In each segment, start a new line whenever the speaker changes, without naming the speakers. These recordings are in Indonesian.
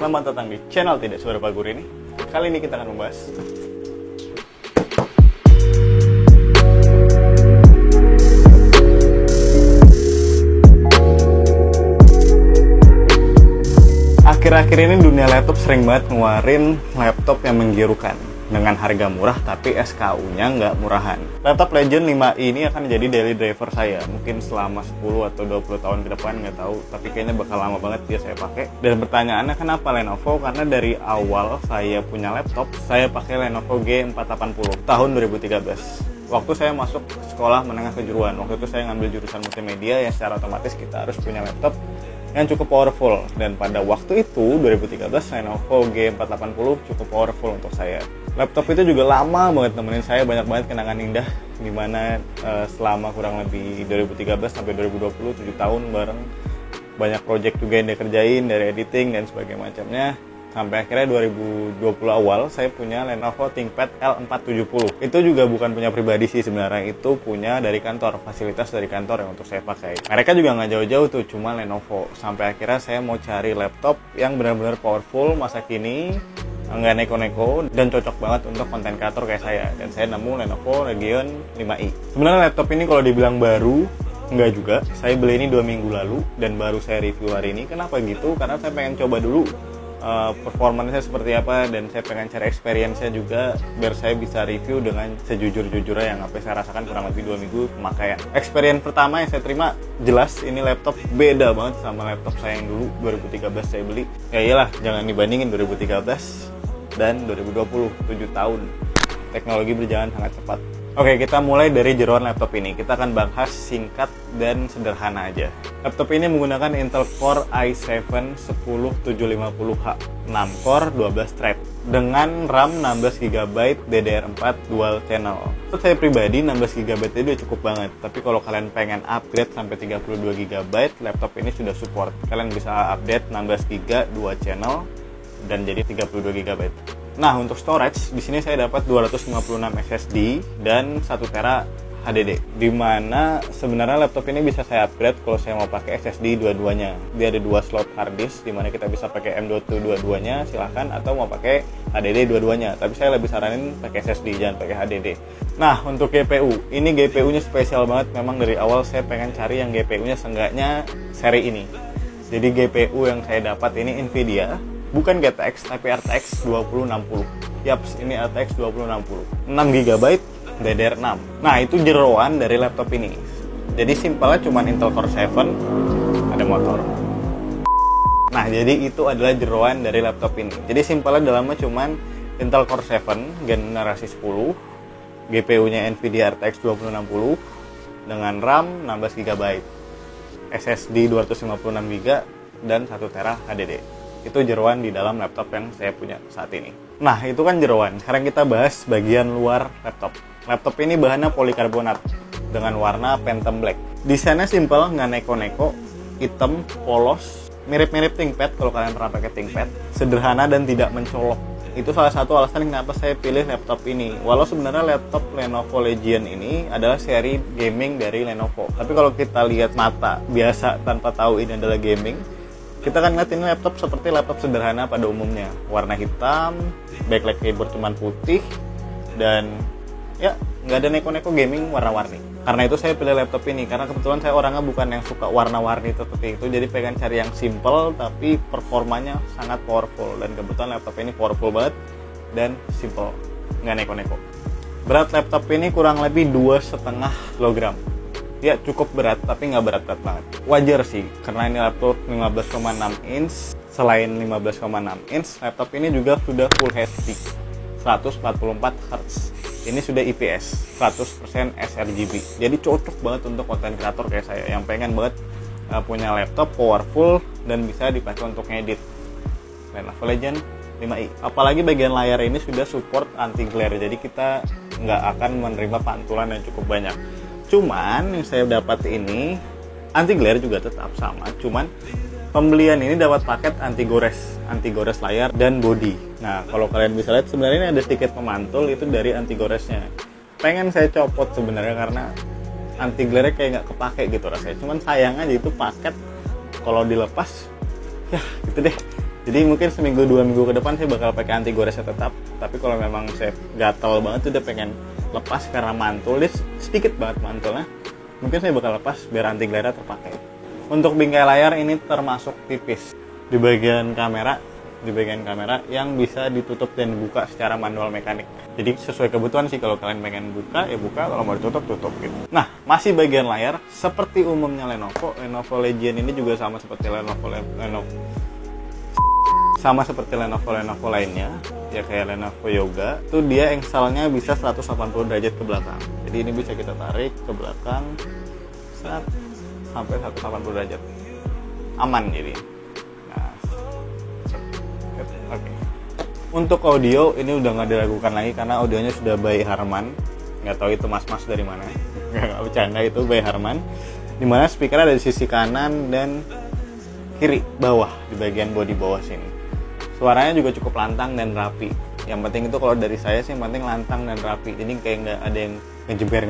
Selamat datang di channel Tidak Seberapa Guru ini. Kali ini kita akan membahas akhir-akhir ini dunia laptop sering banget ngeluarin laptop yang menggiurkan dengan harga murah tapi SKU-nya nggak murahan. Laptop Legend 5i ini akan jadi daily driver saya. Mungkin selama 10 atau 20 tahun ke depan, nggak tahu. Tapi kayaknya bakal lama banget dia saya pakai. Dan pertanyaannya kenapa Lenovo? Karena dari awal saya punya laptop, saya pakai Lenovo G480 tahun 2013. Waktu saya masuk sekolah menengah kejuruan, waktu itu saya ngambil jurusan multimedia yang secara otomatis kita harus punya laptop yang cukup powerful. Dan pada waktu itu 2013 Lenovo G480 cukup powerful untuk saya. Laptop itu juga lama banget nemenin saya, banyak banget kenangan indah dimana selama kurang lebih 2013 sampai 2020 7 tahun bareng. Banyak project juga yang dikerjain dari editing dan sebagainya macamnya. Sampai akhirnya 2020 awal saya punya Lenovo ThinkPad L470. Itu juga bukan punya pribadi sih sebenarnya, itu punya dari kantor, fasilitas dari kantor yang untuk saya pakai. Mereka juga nggak jauh-jauh tuh, cuma Lenovo. Sampai akhirnya saya mau cari laptop yang benar-benar powerful masa kini, nggak neko-neko, dan cocok banget untuk konten kreator kayak saya. Dan saya nemu Lenovo Legion 5i. Sebenarnya laptop ini kalau dibilang baru, enggak juga. Saya beli ini 2 minggu lalu dan baru saya review hari ini. Kenapa gitu? Karena saya pengen coba dulu performanya seperti apa, dan saya pengen cari experience-nya juga biar saya bisa review dengan sejujur-jujurnya yang apa saya rasakan kurang lebih 2 minggu pemakaian. Experience pertama yang saya terima, jelas ini laptop beda banget sama laptop saya yang dulu 2013 saya beli. Ya iyalah, jangan dibandingin 2013 dan 2020, 7 tahun. Teknologi berjalan sangat cepat. Oke, kita mulai dari jeroan laptop ini. Kita akan bahas singkat dan sederhana aja. Laptop ini menggunakan Intel Core i7-10750H 6 core 12 thread dengan RAM 16GB DDR4 dual channel. Menurut saya pribadi 16GB itu udah cukup banget. Tapi kalau kalian pengen upgrade sampai 32GB, laptop ini sudah support. Kalian bisa update 16GB 2 channel dan jadi 32GB. Nah, untuk storage di sini saya dapat 256 SSD dan 1 TB HDD. Dimana sebenarnya laptop ini bisa saya upgrade kalau saya mau pakai SSD dua-duanya. Dia ada 2 slot hard disk dimana kita bisa pakai M.2 dua-duanya, silahkan, atau mau pakai HDD dua-duanya. Tapi saya lebih saranin pakai SSD, jangan pakai HDD. Nah, untuk GPU, ini GPU-nya spesial banget. Memang dari awal saya pengen cari yang GPU-nya seenggaknya seri ini. Jadi GPU yang saya dapat ini Nvidia, bukan GTX tapi RTX 2060. Yaps, ini RTX 2060. 6GB DDR6. Nah, itu jeroan dari laptop ini. Jadi simpelnya cuma Intel Core 7, ada motor. Nah, jadi itu adalah jeroan dari laptop ini. Jadi simpelnya dalamnya cuma Intel Core 7 generasi 10, GPU-nya Nvidia RTX 2060 dengan RAM 16GB, SSD 256GB dan 1 TB HDD. Itu jeroan di dalam laptop yang saya punya saat ini. Nah, itu kan jeroan. Sekarang kita bahas bagian luar laptop. Laptop ini bahannya polikarbonat dengan warna Phantom Black. Desainnya simple, nggak neko-neko, hitam, polos, mirip-mirip ThinkPad kalau kalian pernah pakai ThinkPad. Sederhana dan tidak mencolok. Itu salah satu alasan kenapa saya pilih laptop ini. Walau sebenarnya laptop Lenovo Legion ini adalah seri gaming dari Lenovo. Tapi kalau kita lihat mata biasa tanpa tahu ini adalah gaming, kita kan ngeliat ini laptop seperti laptop sederhana pada umumnya. Warna hitam, backlight keyboard cuman putih, dan ya nggak ada neko-neko gaming warna-warni. Karena itu saya pilih laptop ini, karena kebetulan saya orangnya bukan yang suka warna-warni seperti itu. Jadi pengen cari yang simple tapi performanya sangat powerful. Dan kebetulan laptop ini powerful banget dan simple, nggak neko-neko. Berat laptop ini kurang lebih 2,5 kg. Ya cukup berat, tapi nggak berat-berat banget. Wajar sih, karena ini laptop 15,6 inch. Selain 15,6 inch, laptop ini juga sudah Full HD 144Hz. Ini sudah IPS 100% sRGB. Jadi cocok banget untuk konten kreator kayak saya yang pengen banget punya laptop powerful dan bisa dipakai untuk ngedit. Lenovo Legion 5i. Apalagi bagian layar ini sudah support anti glare, jadi kita nggak akan menerima pantulan yang cukup banyak. Cuman yang saya dapat ini anti glare juga tetap sama, cuman pembelian ini dapat paket anti gores layar dan body. Nah, kalau kalian bisa lihat sebenarnya ini ada sedikit pemantul, itu dari anti goresnya. Pengen saya copot sebenarnya karena anti glare kayak nggak kepake gitu rasanya. Cuman sayang aja itu paket kalau dilepas, ya gitu deh. Jadi mungkin seminggu 2 minggu ke depan saya bakal pakai anti goresnya tetap. Tapi kalau memang saya gatal banget udah pengen lepas karena mantul, dia sedikit banget mantulnya, mungkin saya bakal lepas biar anti glare terpakai. Untuk bingkai layar ini termasuk tipis di bagian kamera yang bisa ditutup dan dibuka secara manual mekanik. Jadi sesuai kebutuhan sih, kalau kalian pengen buka ya buka, kalau mau ditutup tutup gitu. Nah, masih bagian layar seperti umumnya Lenovo Legion ini juga sama seperti Lenovo lainnya, ya kayak Lenovo Yoga, itu dia engselnya bisa 180 derajat ke belakang. Jadi ini bisa kita tarik ke belakang sampai 180 derajat. Aman jadi. Nah, oke. Untuk audio ini udah nggak diragukan lagi karena audionya sudah by Harman. Nggak tahu itu mas-mas dari mana. Nggak bercanda, itu by Harman. Dimana speaker ada di sisi kanan dan kiri bawah, di bagian bodi bawah sini. Suaranya juga cukup lantang dan rapi. Yang penting itu kalau dari saya sih yang penting lantang dan rapi. Jadi kayak nggak ada yang ngejeber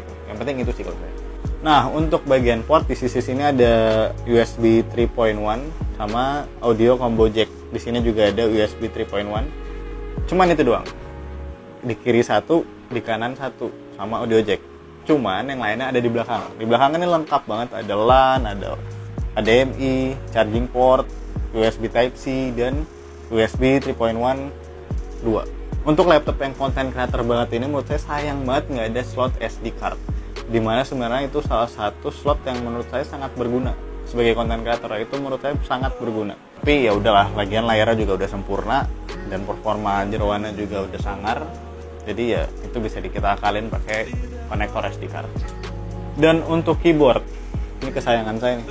gitu. Yang penting itu sih kalau saya. Nah, untuk bagian port di sisi sini ada USB 3.1 sama audio combo jack. Di sini juga ada USB 3.1. Cuman itu doang. Di kiri satu, di kanan satu, sama audio jack. Cuman yang lainnya ada di belakang. Di belakang ini lengkap banget, ada LAN, ada HDMI, charging port, USB Type-C dan USB 3.1 2. Untuk laptop yang content creator banget ini menurut saya sayang banget nggak ada slot SD card. Dimana sebenarnya itu salah satu slot yang menurut saya sangat berguna sebagai content creator, itu menurut saya sangat berguna. Tapi ya udahlah, lagian layarnya juga udah sempurna dan performa jeroannya juga udah sangar. Jadi ya itu bisa kita akalin pakai konektor SD card. Dan untuk keyboard, ini kesayangan saya nih.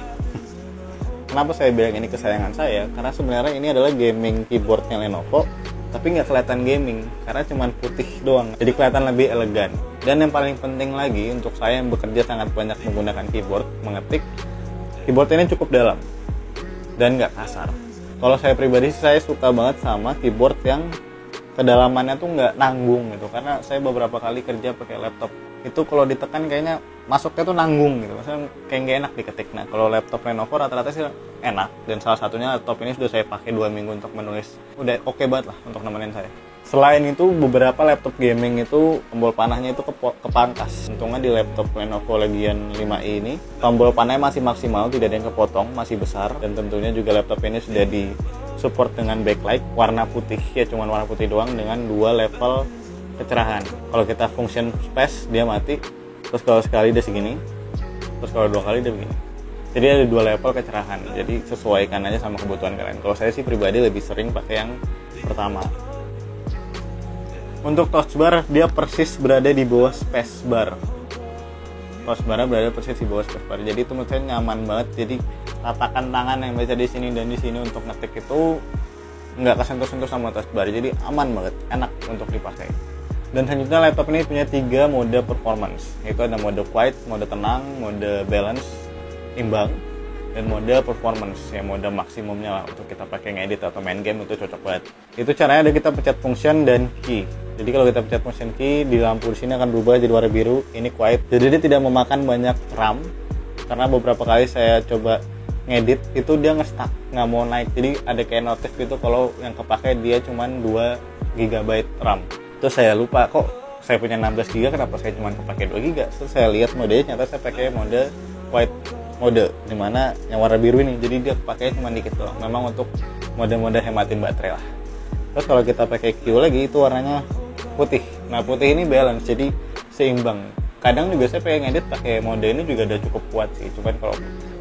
Kenapa saya bilang ini kesayangan saya? Karena sebenarnya ini adalah gaming keyboardnya Lenovo, tapi nggak kelihatan gaming karena cuma putih doang, jadi kelihatan lebih elegan. Dan yang paling penting lagi untuk saya yang bekerja sangat banyak menggunakan keyboard mengetik, keyboard ini cukup dalam dan nggak kasar. Kalau saya pribadi saya suka banget sama keyboard yang kedalamannya tuh nggak nanggung gitu, karena saya beberapa kali kerja pakai laptop itu kalau ditekan kayaknya masuknya tuh nanggung gitu, maksudnya kayak nggak enak diketik. Nah, kalau laptop Lenovo rata-rata sih enak, dan salah satunya laptop ini sudah saya pakai 2 minggu untuk menulis, udah oke banget lah untuk nemenin saya. Selain itu, beberapa laptop gaming itu tombol panahnya itu kepangkas. Untungnya di laptop Lenovo Legion 5i ini tombol panahnya masih maksimal, tidak ada yang kepotong, masih besar, dan tentunya juga laptop ini sudah di support dengan backlight warna putih, ya cuman warna putih doang dengan 2 level kecerahan. Kalau kita function space dia mati, terus kalau sekali dia segini, terus kalau 2 kali dia begini. Jadi ada 2 level kecerahan. Jadi sesuaikan aja sama kebutuhan kalian. Kalau saya sih pribadi lebih sering pakai yang pertama. Untuk touch bar dia persis berada di bawah space bar. Touch bar berada persis di bawah space bar. Jadi itu menurut saya nyaman banget. Jadi tatakan tangan yang bisa di sini dan di sini untuk ngetik itu nggak kesentuh-sentuh sama touch bar. Jadi aman banget, enak untuk dipakai. Dan selanjutnya laptop ini punya 3 mode performance, yaitu ada mode quiet, mode tenang, mode balance, imbang, dan mode performance, ya mode maksimumnya lah untuk kita pakai ngedit atau main game, itu cocok banget. Itu caranya ada kita pencet function dan key. Jadi kalau kita pencet function key, di lampu di sini akan berubah jadi warna biru, ini quiet. Jadi dia tidak memakan banyak RAM, karena beberapa kali saya coba ngedit, itu dia nge-stuck, nggak mau naik. Jadi ada kayak notif gitu kalau yang kepake dia cuman 2 GB RAM. Terus saya lupa, kok saya punya 16 GB, kenapa saya cuma kepake 2 GB? Terus saya lihat modenya, ternyata saya pakai mode white mode, dimana yang warna biru ini, jadi dia pakai cuma dikit doang. Memang untuk mode-mode hematin baterai lah. Terus kalau kita pakai Q lagi, itu warnanya putih. Nah, putih ini balance, jadi seimbang. Kadang juga saya pengen ngedit pakai mode ini juga udah cukup kuat sih. Cuman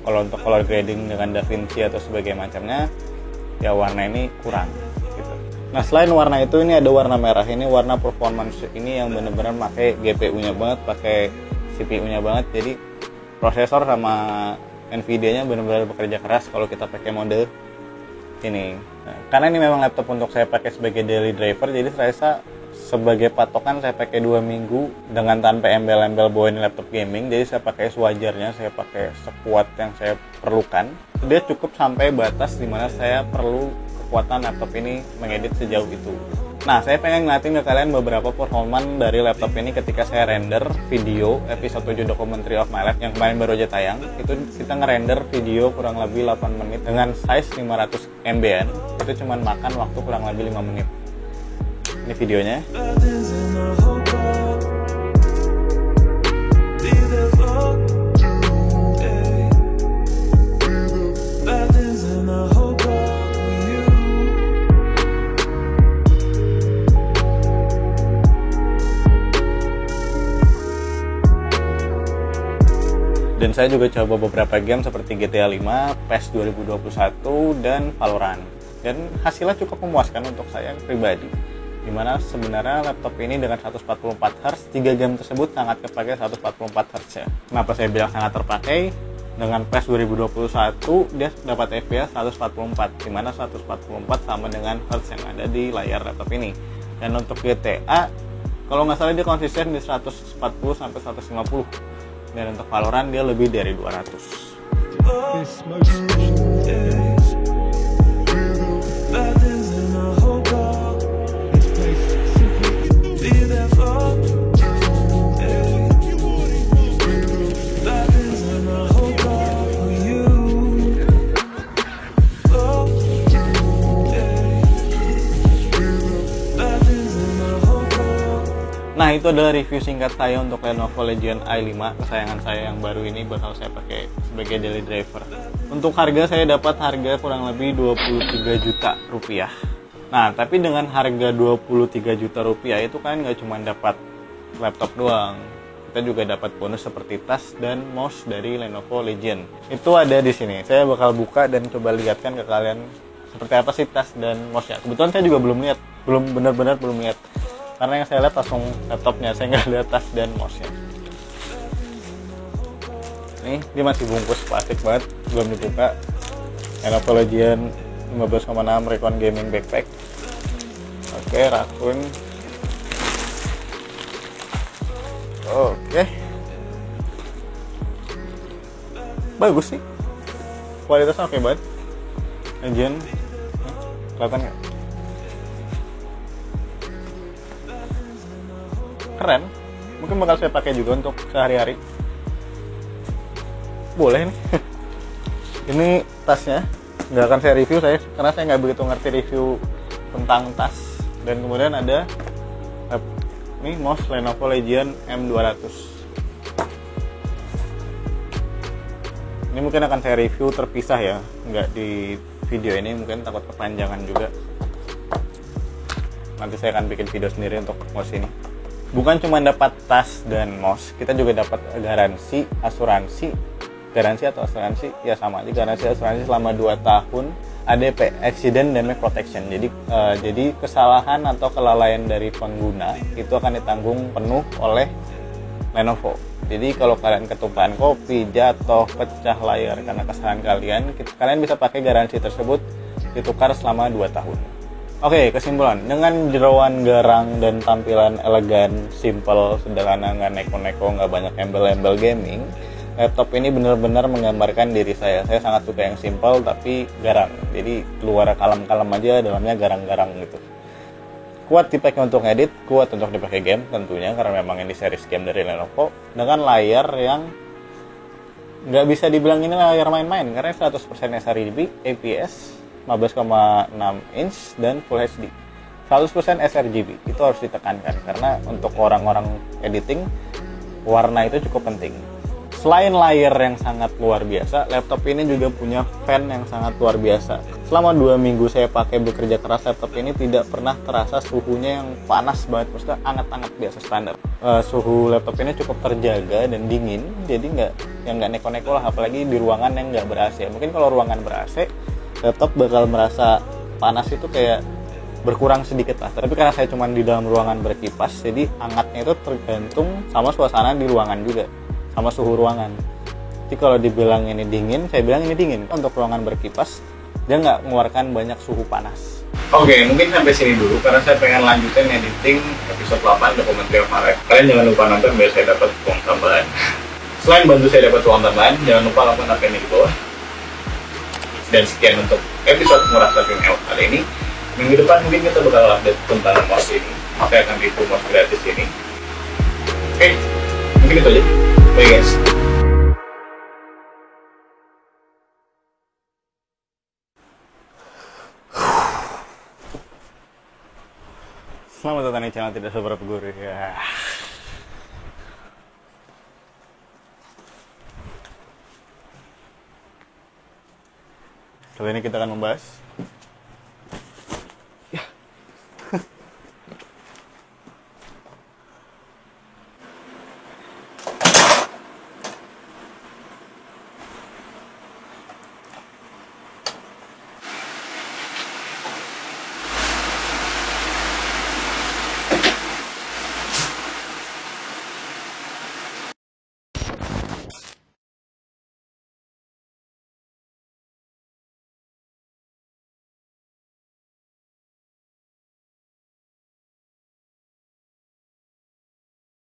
kalau untuk color grading dengan DaVinci atau sebagainya macamnya, ya warna ini kurang. Nah, selain warna itu, ini ada warna merah, ini warna performance. Ini yang bener-bener pakai GPU-nya banget, pakai CPU-nya banget. Jadi prosesor sama Nvidia-nya bener-bener bekerja keras kalau kita pakai mode ini. Nah, karena ini memang laptop untuk saya pakai sebagai daily driver, jadi saya sebagai patokan saya pakai 2 minggu dengan tanpa embel-embel bawain laptop gaming. Jadi saya pakai sewajarnya, saya pakai sekuat yang saya perlukan. Dia cukup sampai batas dimana saya perlu kekuatan laptop ini mengedit sejauh itu. Nah, saya pengen ngeliatin ke kalian beberapa performan dari laptop ini ketika saya render video episode 7 Documentary of My Life yang kemarin baru aja tayang. Itu kita ngerender video kurang lebih 8 menit dengan size 500 MB-an. Itu cuman makan waktu kurang lebih 5 menit. Ini videonya. Dan saya juga coba beberapa game seperti GTA 5, PES 2021, dan Valorant. Dan hasilnya cukup memuaskan untuk saya pribadi. Dimana sebenarnya laptop ini dengan 144 Hz, 3 game tersebut sangat kepakai 144 Hz ya. Kenapa saya bilang sangat terpakai? Dengan PES 2021, dia dapat FPS 144, dimana 144 sama dengan Hz yang ada di layar laptop ini. Dan untuk GTA, kalau nggak salah dia konsisten di 140-150. Dan untuk Valorant dia lebih dari 200. Nah, itu adalah review singkat saya untuk Lenovo Legion i5 kesayangan saya yang baru ini, bakal saya pakai sebagai daily driver. Untuk harga, saya dapat harga kurang lebih 23 juta rupiah. Nah, tapi dengan harga 23 juta rupiah itu kan nggak cuma dapat laptop doang. Kita juga dapat bonus seperti tas dan mouse dari Lenovo Legion. Itu ada di sini. Saya bakal buka dan coba lihatkan ke kalian seperti apa sih tas dan mouse-nya. Kebetulan saya juga belum lihat, benar-benar belum lihat. Karena yang saya lihat langsung laptopnya, saya nggak lihat tas dan mouse-nya. Nih, dia masih bungkus plastik banget, belum dibuka. Lenovo Legion 15,6 Recon Gaming Backpack. Oke, Raccoon. Oke. Bagus sih. Kualitasnya oke banget. Legion. Kelihatan nggak? Keren, mungkin bakal saya pakai juga untuk sehari-hari. Boleh nih. Ini tasnya nggak akan saya review karena saya nggak begitu ngerti review tentang tas. Dan kemudian ada ini mouse Lenovo Legion M200. Ini mungkin akan saya review terpisah ya, nggak di video ini, mungkin takut kepanjangan juga. Nanti saya akan bikin video sendiri untuk mouse ini. Bukan cuma dapat tas dan mouse, kita juga dapat garansi asuransi ya sama aja, garansi asuransi selama 2 tahun, ADP accident damage protection. Jadi kesalahan atau kelalaian dari pengguna itu akan ditanggung penuh oleh Lenovo. Jadi kalau kalian ketumpahan kopi, jatuh, pecah layar karena kesalahan kalian bisa pakai garansi tersebut ditukar selama 2 tahun. Oke, kesimpulan, dengan jeroan garang dan tampilan elegan, simple, sederhana, nggak neko-neko, nggak banyak embel-embel gaming, laptop ini benar-benar menggambarkan diri saya. Saya sangat suka yang simple tapi garang. Jadi luar kalem-kalem aja, dalamnya garang-garang gitu. Kuat dipakai untuk edit, kuat untuk dipakai game tentunya karena memang ini series game dari Lenovo. Dengan layar yang nggak bisa dibilang ini layar main-main karena 100% sRGB, IPS 15,6 inch dan Full HD. 100% sRGB itu harus ditekankan karena untuk orang-orang editing warna itu cukup penting. Selain layar yang sangat luar biasa, laptop ini juga punya fan yang sangat luar biasa. Selama 2 minggu saya pakai bekerja keras, laptop ini tidak pernah terasa suhunya yang panas banget, maksudnya hangat-hangat biasa standar. Suhu laptop ini cukup terjaga dan dingin, jadi nggak neko-neko lah, apalagi di ruangan yang nggak ber-AC. Mungkin kalau ruangan ber-AC, laptop bakal merasa panas itu kayak berkurang sedikit lah. Tapi karena saya cuma di dalam ruangan berkipas, jadi hangatnya itu tergantung sama suasana di ruangan juga, sama suhu ruangan. Jadi kalau dibilang ini dingin, saya bilang ini dingin. Untuk ruangan berkipas, dia nggak mengeluarkan banyak suhu panas. Oke, mungkin sampai sini dulu karena saya pengen lanjutin editing episode 8 Documentary of My Life. Kalian jangan lupa nonton biar saya dapat uang tambahan. Selain bantu saya dapat uang tambahan, jangan lupa lakukan apa ini di bawah. Dan sekian untuk episode Murah Tapi Mewah kali ini.
Minggu depan mungkin kita bakal update tentang MOS ini. Saya akan review MOS gratis ini. Oke, mungkin itu aja. Bye guys.
Selamat datang di channel Tidak Seberapa Gurih ya. Kali ini kita akan membahas